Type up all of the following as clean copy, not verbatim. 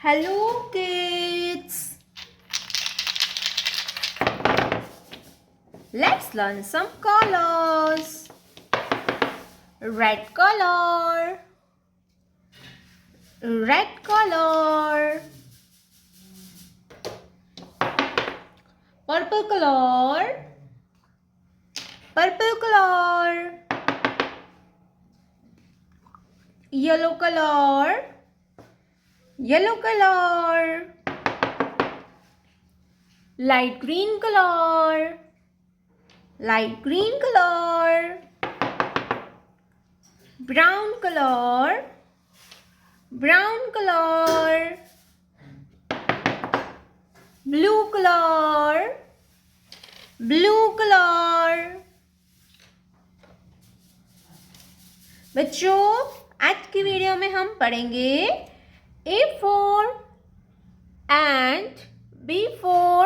Hello kids! Let's learn some colors. Red color. Red color. Purple color. Purple color. Yellow color. Yellow color. Light green color. Light green color. Brown color. Brown color. Blue color. Blue color. बच्चों आज की video में हम पढ़ेंगे A for ant, B for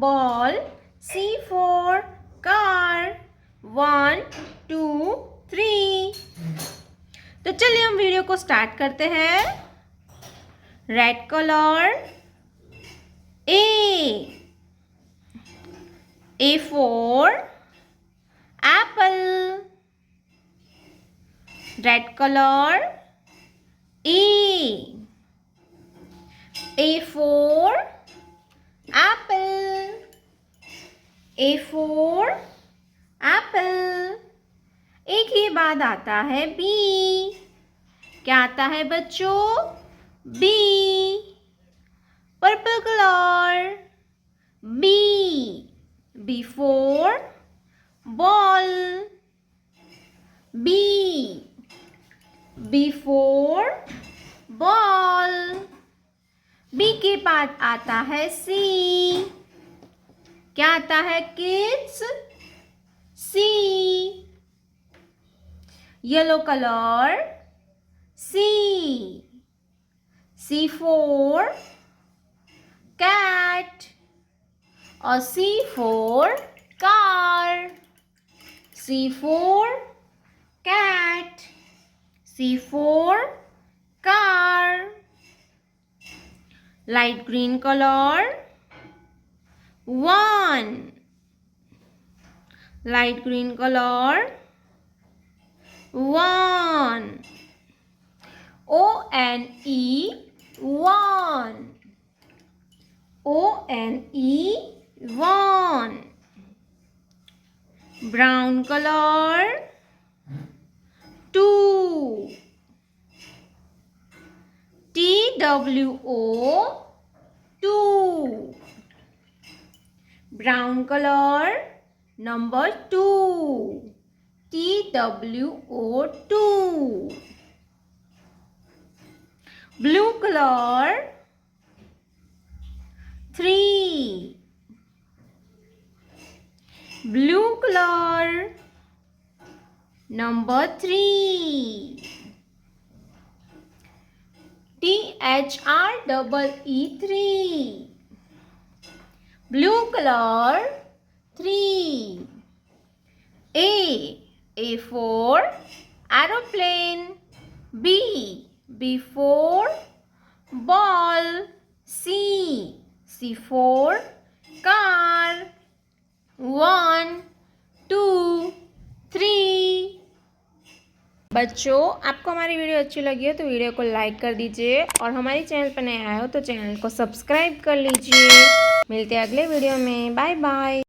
ball, C for car, 1, 2, 3। तो चलिए हम video को स्टार्ट करते हैं। Red colour A for apple, red color A for apple, A for apple। A के बाद आता है B। क्या आता है बच्चों? B, purple colour B, B for ball, B, B for ball। B के बाद आता है C। क्या आता है kids? C, yellow colour C, C for cat और C for car, C for cat, C for car। Light green color 1, light green color 1, O-N-E 1, O-N-E 1। Brown color 2, T-W-O 2, brown color number 2, T-W-O 2। Blue color 3, blue color number 3, T-H-R-E-E 3, blue color 3। A for aeroplane, B for ball, C for car, 1, 2, 3। बच्चों आपको हमारी video अच्छी लगी हो तो video को like कर दीजिए और हमारे चैनल पर नए आए हो तो चैनल को सब्सक्राइब कर लीजिए। मिलते हैं अगले वीडियो में। Bye bye.